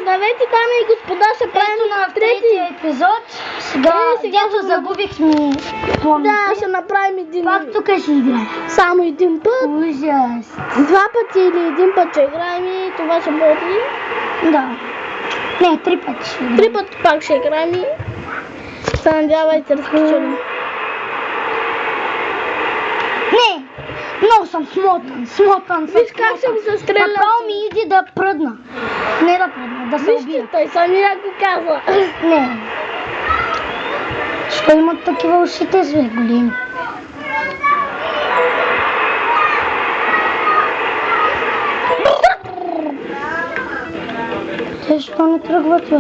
Здравейте, дами и господа, ще правим на третия епизод. Сега дето загубихме планите. Да, ще направим един. Пак тук ще играем. Само един път. Ужас. Два пъти или един път ще играем и това ще бъде. Да. Не, 3 пъти ще играем. 3 пъти пак ще играем и се надявайте да спечелим. Не, много съм смотан. Виж как съм се стрелял. Направо ми иди да пръдна. Не да пръдна, да се убия. Вижте, той самия го казва. Не. Що имат такива ушите с големи? Те що не тръгват, бе?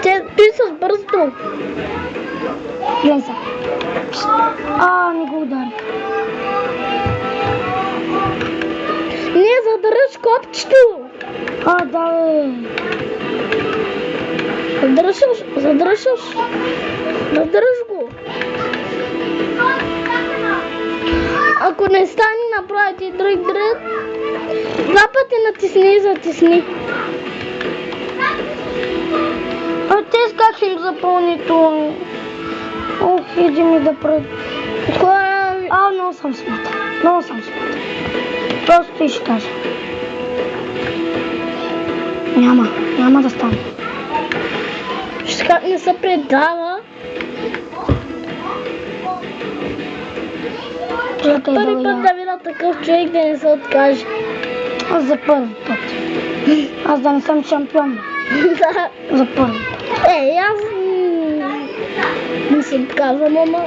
Той с бързо. Влеза. Не го ударих. Не, задръж копчето. Да, бе. Задръж го. Ако не стане, направи ти друг дръг. 2 пъти натисни и затисни. Те как ще им запълни това? Ох, иди ми да пред. Много съм смотан. Просто ти ще кажа. Няма да стане. Ще как не се предава. Чакай Първи път да видя такъв човек да не се откаже. Аз за първи път. Аз да не съм шампион. За първи път. Аз не се отказвам, ама...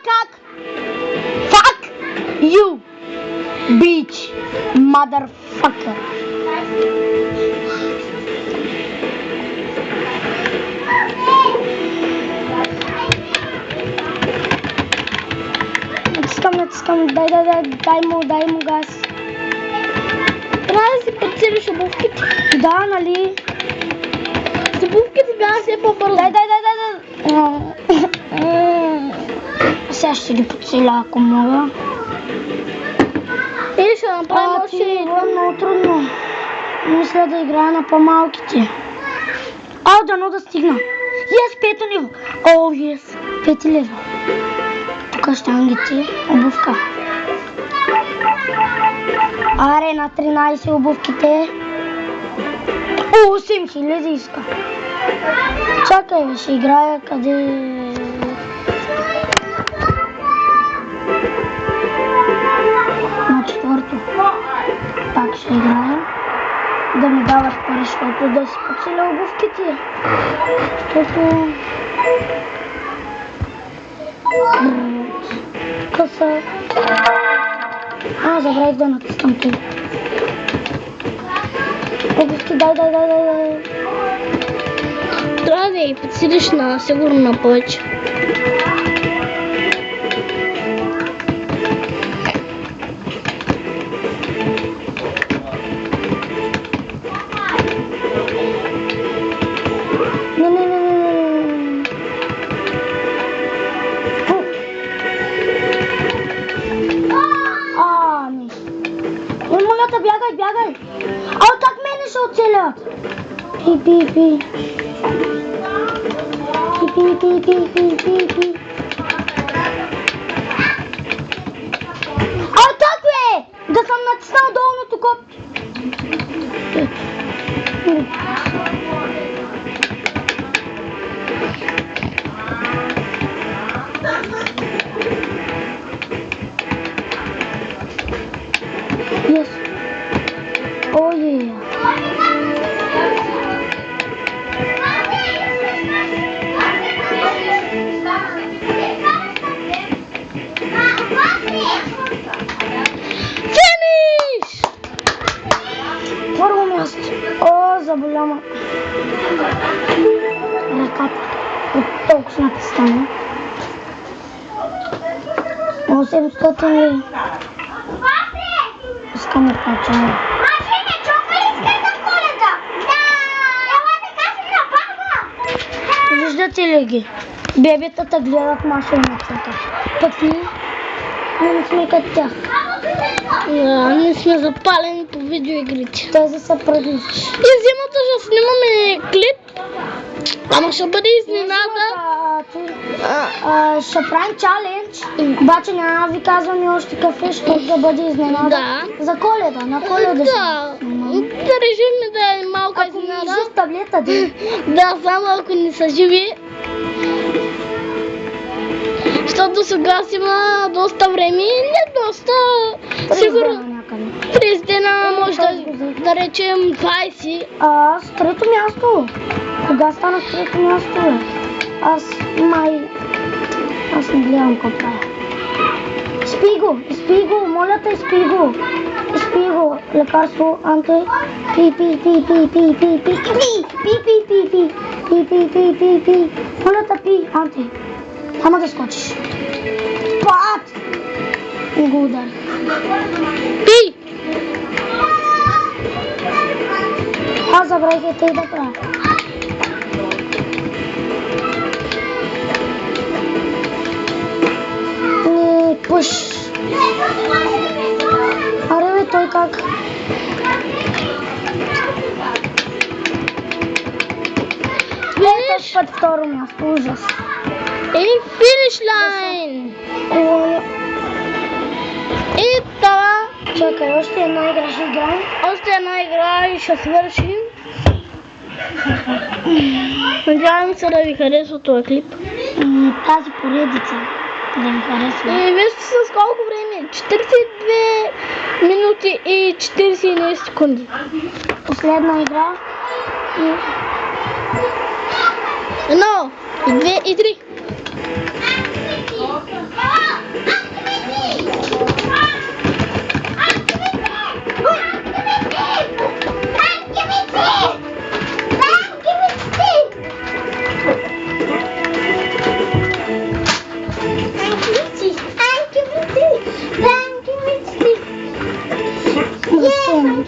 Как? Fuck you, bitch, motherfucker. Натискам, дай му газ. Трябва да си подсилиш обувките. Да, нали? С обувките бяха все по-бързо. Дай. Сега ще ги подсиля, ако мога. И ще направим още един. Много трудно. Мисля да играя на по-малките. Дано да стигна. Yes, 5 ниво. Yes. 5 ниво. Тук щангите. Обувка. Аре, на 13 обувките. 8000 иска. Чакай, ще играя къде... На 4-то. Пак ще играем. Да ми даваш пари, защото да си подсиля обувките. Защото... Къса. Забравих да натискам тук. Обувки, дай. Трябва да ги подсилиш на сигурно на повече. Бягай! Как мене ще оцелят? Пи. Как бе? Да съм натиснал долното копче. Yes. Oh yeah. Финиш! Първо място. Заболяма. Ръката. От толкова натискане. 800 ли? Искам да качам. Виждате ли ги? Бебетата гледат машината. Пък ние не сме като тях. Ние сме запалени по видеоигрите. Тези са предишни. И зимата ще снимаме клип, ама ще бъде изненада. Ще правим чалендж, обаче няма да ви казваме още какъв е, ще да бъде изненада. Да. За Коледа, на Коледа ще Да, да режим да е малко Ако ми изненада. жив таблета, Да, само ако не са живи. Защото сега си има доста време, не доста, сигурно някъде. 30 дена, може да речем 20. Аз трето място. Кога станах трето място, бе? Аз не гледам какво правя. Изпий го, моля те, изпий го. Лекарство, анте. Пи. Моля те, пи, анте. Ама да скочиш. Пат! Не го удари. Пи! Аз забравих и да правя. Не пъш. Аре бе, той как? Финиш Път второ място, ужас. и финиш лайн. И това, Чакай, още една игра ще играем. още една игра и ще свършим. Надявам се да ви харесва този клип. Тази поредица да ми харесва. И вижте с колко време? 42 минути и 41 секунди. Последна игра. Едно, и две, и три.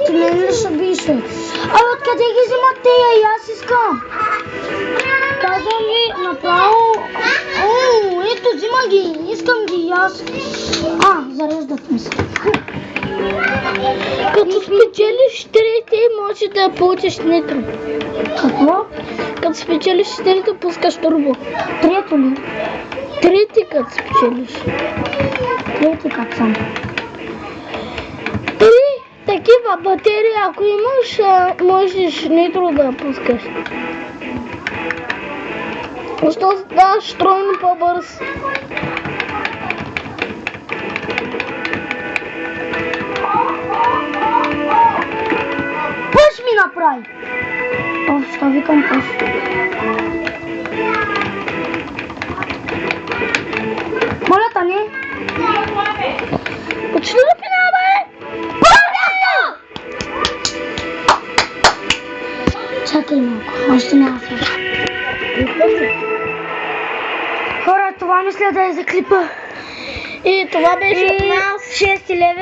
Ти мен ли ще бише? Абе, откъде ги взимат тея? И аз искам. Казвам ви направо. Ето, взима ги. Искам ги и аз. Зареждат ми се. Като спечелиш 4, може да получиш нитро. Какво? Като спечелиш 4, пускаш турбо. Трето ли? 3 като спечелиш. Трети как съм. 3 такива батерии, ако имаш, можеш нитро да пускаш. Защото ставаш тройно по-бърз. Пъш ми направи! Що викам пъш? Моля та не? Почти до финала, бе! Чакай малко, още няма свърши. Хора, това мисля да е за клипа. И това беше от нас. 6 левел.